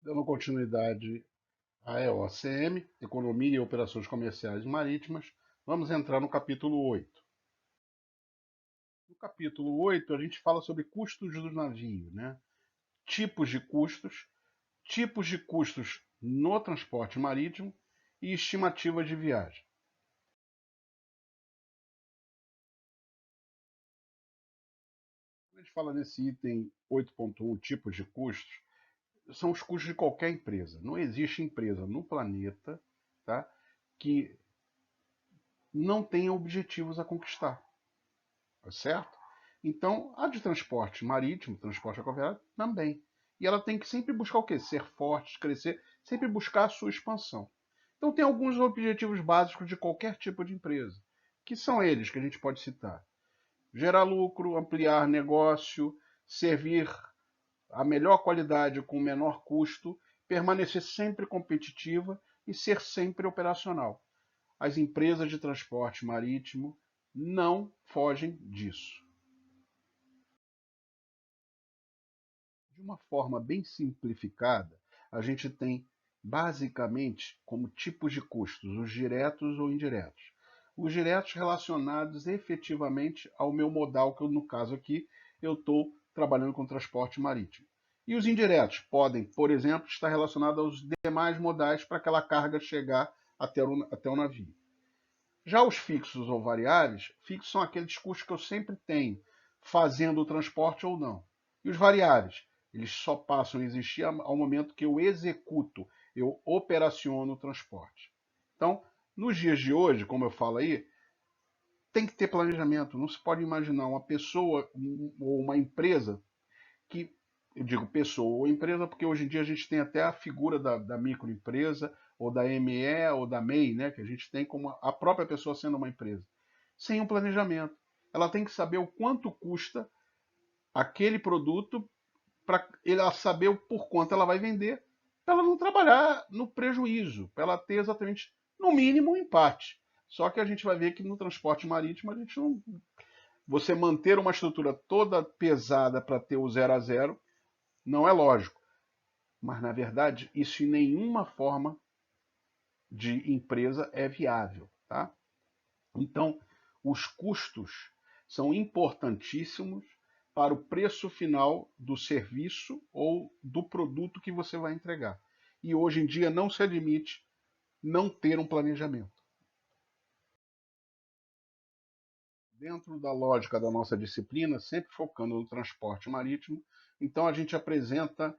Dando continuidade à EOCM, Economia e Operações Comerciais Marítimas, vamos entrar no capítulo 8. No capítulo 8, a gente fala sobre custos do navio, né? Tipos de custos no transporte marítimo e estimativa de viagem. Quando a gente fala nesse item 8.1, tipos de custos, são os custos de qualquer empresa. Não existe empresa no planeta, tá, que não tenha objetivos a conquistar, tá certo? Então, a de transporte marítimo, transporte aquaviário, também. E ela tem que sempre buscar o quê? Ser forte, crescer, sempre buscar a sua expansão. Então, tem alguns objetivos básicos de qualquer tipo de empresa, que são eles que a gente pode citar: gerar lucro, ampliar negócio, servir a melhor qualidade com o menor custo, permanecer sempre competitiva e ser sempre operacional. As empresas de transporte marítimo não fogem disso. De uma forma bem simplificada, a gente tem basicamente como tipos de custos os diretos ou indiretos. Os diretos relacionados efetivamente ao meu modal, que eu, no caso aqui eu estou trabalhando com transporte marítimo. E os indiretos podem, por exemplo, estar relacionados aos demais modais para aquela carga chegar até o navio. Já os fixos ou variáveis, fixos são aqueles custos que eu sempre tenho, fazendo o transporte ou não. E os variáveis, eles só passam a existir ao momento que eu executo, eu operaciono o transporte. Então, nos dias de hoje, como eu falo aí, tem que ter planejamento. Não se pode imaginar uma pessoa ou uma empresa que, eu digo pessoa ou empresa, porque hoje em dia a gente tem até a figura da microempresa, ou da ME, ou da MEI, né, que a gente tem como a própria pessoa sendo uma empresa, sem um planejamento. Ela tem que saber o quanto custa aquele produto para ela saber o por quanto ela vai vender, para ela não trabalhar no prejuízo, para ela ter exatamente, no mínimo, um empate. Só que a gente vai ver que no transporte marítimo a gente não. Você manter uma estrutura toda pesada para ter o zero a zero não é lógico. Mas, na verdade, isso em nenhuma forma de empresa é viável. Tá? Então, os custos são importantíssimos para o preço final do serviço ou do produto que você vai entregar. E hoje em dia não se admite não ter um planejamento. Dentro da lógica da nossa disciplina, sempre focando no transporte marítimo, então a gente apresenta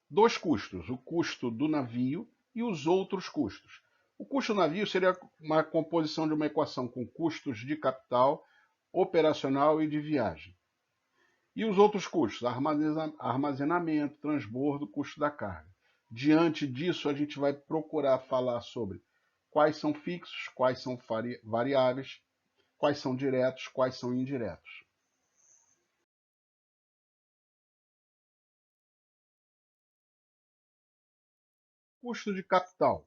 dois custos: o custo do navio e os outros custos. O custo do navio seria uma composição de uma equação com custos de capital, operacional e de viagem. E os outros custos: armazenamento, transbordo, custo da carga. Diante disso, a gente vai procurar falar sobre quais são fixos, quais são variáveis, quais são diretos, quais são indiretos. Custo de capital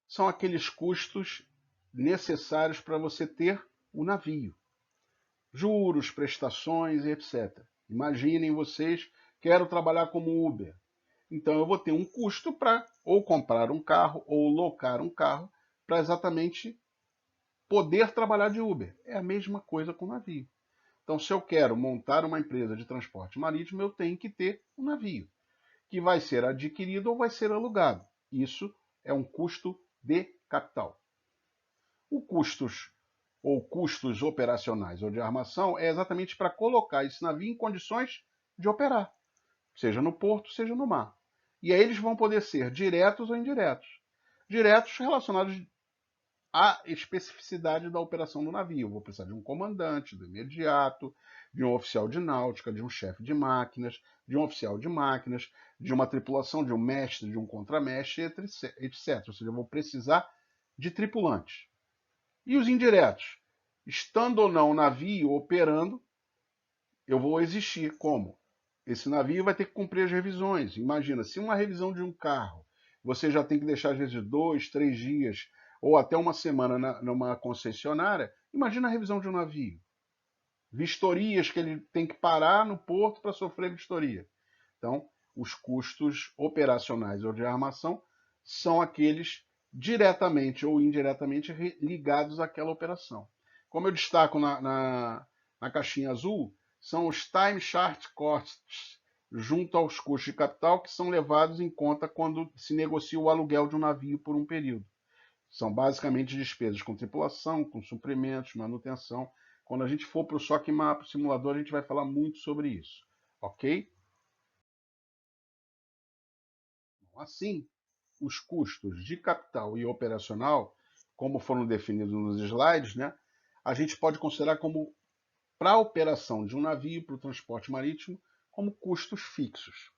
são aqueles custos necessários para você ter o navio. Juros, prestações, etc. Imaginem vocês, quero trabalhar como Uber. Então eu vou ter um custo para ou comprar um carro ou locar um carro para exatamente poder trabalhar de Uber. É a mesma coisa com o navio. Então, se eu quero montar uma empresa de transporte marítimo, eu tenho que ter um navio, que vai ser adquirido ou vai ser alugado. Isso é um custo de capital. O custos ou custos operacionais ou de armação é exatamente para colocar esse navio em condições de operar, seja no porto, seja no mar. E aí eles vão poder ser diretos ou indiretos. Diretos relacionados à especificidade da operação do navio. Eu vou precisar de um comandante, do imediato, de um oficial de náutica, de um chefe de máquinas, de um oficial de máquinas, de uma tripulação, de um mestre, de um contramestre, etc. Ou seja, eu vou precisar de tripulantes. E os indiretos? Estando ou não o navio operando, eu vou existir. Como? Esse navio vai ter que cumprir as revisões. Imagina, se uma revisão de um carro, você já tem que deixar às vezes 2, 3 dias ou até uma semana numa concessionária, imagina a revisão de um navio. Vistorias que ele tem que parar no porto para sofrer vistoria. Então, Os custos operacionais ou de armação são aqueles diretamente ou indiretamente ligados àquela operação. Como eu destaco na caixinha azul, são os time chart costs junto aos custos de capital que são levados em conta quando se negocia o aluguel de um navio por um período. São basicamente despesas com tripulação, com suprimentos, manutenção. Quando a gente for para o SOC Map simulador, a gente vai falar muito sobre isso, ok? Assim, os custos de capital e operacional, como foram definidos nos slides, né, a gente pode considerar como, para a operação de um navio, para o transporte marítimo, como custos fixos.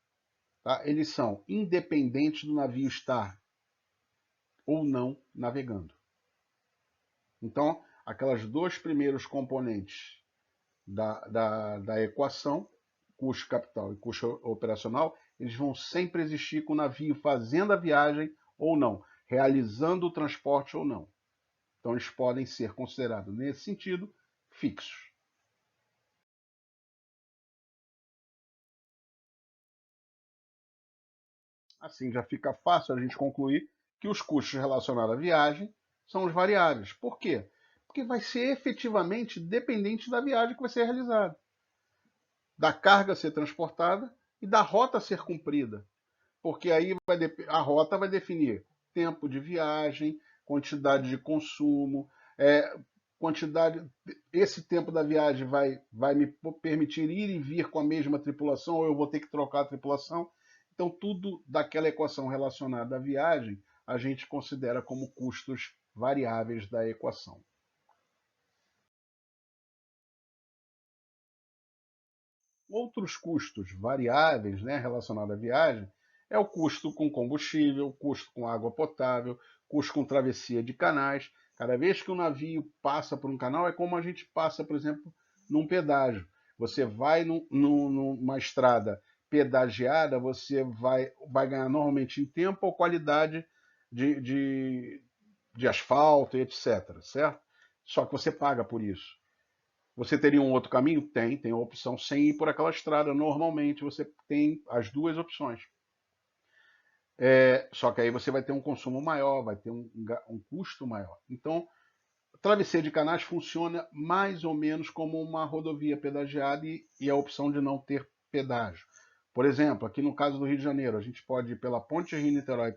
Tá? Eles são independentes do navio estar ou não navegando. Então, aquelas dois primeiros componentes da equação, custo capital e custo operacional, eles vão sempre existir com o navio fazendo a viagem ou não, realizando o transporte ou não. Então, eles podem ser considerados, nesse sentido, fixos. Assim já fica fácil a gente concluir que os custos relacionados à viagem são os variáveis. Por quê? Porque vai ser efetivamente dependente da viagem que vai ser realizada, da carga ser transportada e da rota ser cumprida. Porque aí a rota vai definir tempo de viagem, quantidade de consumo, quantidade. Esse tempo da viagem vai me permitir ir e vir com a mesma tripulação, ou eu vou ter que trocar a tripulação. Então, tudo daquela equação relacionada à viagem, a gente considera como custos variáveis da equação. Outros custos variáveis, né, relacionados à viagem é o custo com combustível, custo com água potável, custo com travessia de canais. Cada vez que um navio passa por um canal, é como a gente passa, por exemplo, num pedágio. Você vai numa estrada pedagiada, você vai ganhar normalmente em tempo ou qualidade de asfalto, etc. Certo? Só que você paga por isso. Você teria um outro caminho? Tem a opção sem ir por aquela estrada. Normalmente você tem as duas opções. Só que aí você vai ter um consumo maior, vai ter um custo maior. Então, travessia de canais funciona mais ou menos como uma rodovia pedagiada e a opção de não ter pedágio. Por exemplo, aqui no caso do Rio de Janeiro, a gente pode ir pela Ponte Rio-Niterói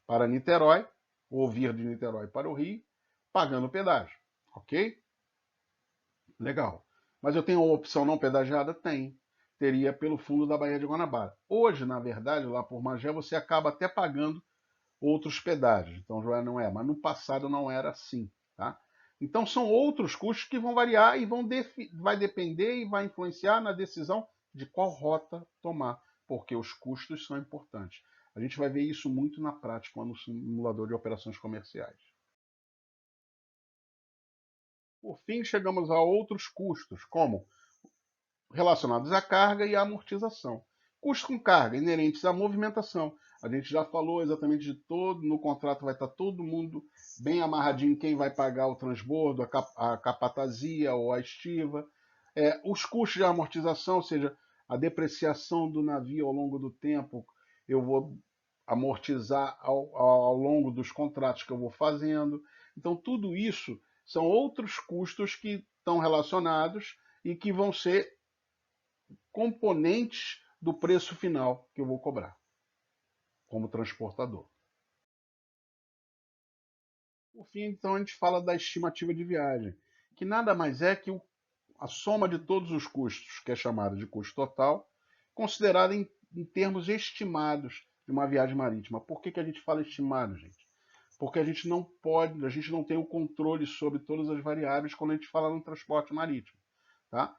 para Niterói, ou vir de Niterói para o Rio, pagando pedágio. Ok? Legal. Mas eu tenho uma opção não pedagiada? Tem. Teria pelo fundo da Baía de Guanabara. Hoje, na verdade, lá por Magé, você acaba até pagando outros pedágios. Então já não é. Mas no passado não era assim. Tá? Então são outros custos que vão variar e vai depender e vai influenciar na decisão de qual rota tomar. Porque os custos são importantes. A gente vai ver isso muito na prática no simulador de operações comerciais. Por fim, chegamos a outros custos, como relacionados à carga e à amortização. Custos com carga inerentes à movimentação. A gente já falou exatamente de todo, no contrato vai estar todo mundo bem amarradinho quem vai pagar o transbordo, a capatazia ou a estiva. Os custos de amortização, ou seja, a depreciação do navio ao longo do tempo, eu vou amortizar ao longo dos contratos que eu vou fazendo. Então, tudo isso são outros custos que estão relacionados e que vão ser componentes do preço final que eu vou cobrar como transportador. Por fim, então, a gente fala da estimativa de viagem, que nada mais é que a soma de todos os custos, que é chamada de custo total, considerada em termos estimados de uma viagem marítima. Por que a gente fala estimado, gente? Porque a gente não tem o controle sobre todas as variáveis quando a gente fala no transporte marítimo. Tá?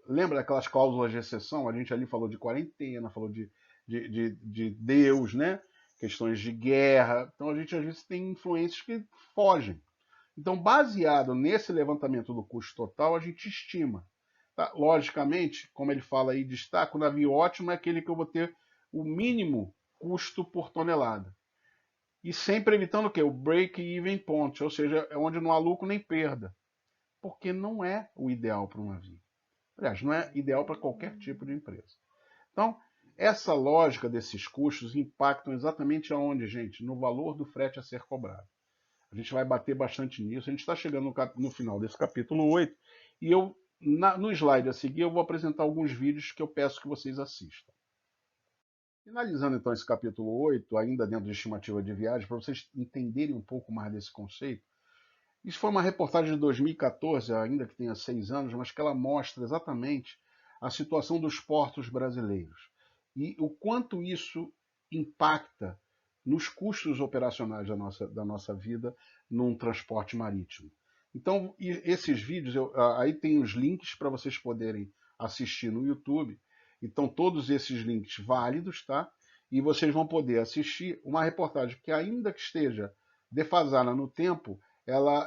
Lembra daquelas cláusulas de exceção? A gente ali falou de quarentena, falou de Deus, né? Questões de guerra. Então a gente às vezes tem influências que fogem. Então, baseado nesse levantamento do custo total, a gente estima. Tá? Logicamente, como ele fala aí, destaca, o navio ótimo é aquele que eu vou ter o mínimo custo por tonelada. E sempre evitando o quê? O break-even point, ou seja, é onde não há lucro nem perda. Porque não é o ideal para um navio. Aliás, não é ideal para qualquer tipo de empresa. Então, Essa lógica desses custos impactam exatamente aonde, gente? No valor do frete a ser cobrado. A gente vai bater bastante nisso. A gente está chegando no final desse capítulo 8 e no slide a seguir eu vou apresentar alguns vídeos que eu peço que vocês assistam. Finalizando então esse capítulo 8, ainda dentro de estimativa de viagem, para vocês entenderem um pouco mais desse conceito, isso foi uma reportagem de 2014, ainda que tenha 6 anos, mas que ela mostra exatamente a situação dos portos brasileiros e o quanto isso impacta nos custos operacionais da nossa vida num transporte marítimo. Então, esses vídeos, aí tem os links para vocês poderem assistir no YouTube. Então, todos esses links válidos, tá? E vocês vão poder assistir uma reportagem que, ainda que esteja defasada no tempo, ela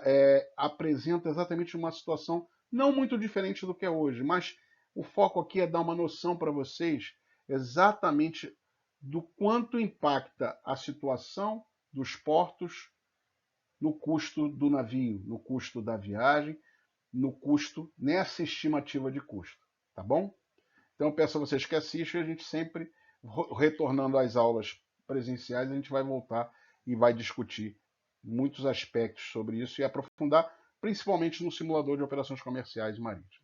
apresenta exatamente uma situação não muito diferente do que é hoje, mas o foco aqui é dar uma noção para vocês exatamente do quanto impacta a situação dos portos no custo do navio, no custo da viagem, no custo, nessa estimativa de custo, tá bom? Então eu peço a vocês que assistam, a gente sempre, retornando às aulas presenciais, a gente vai voltar e vai discutir muitos aspectos sobre isso e aprofundar, principalmente no simulador de operações comerciais e marítimas.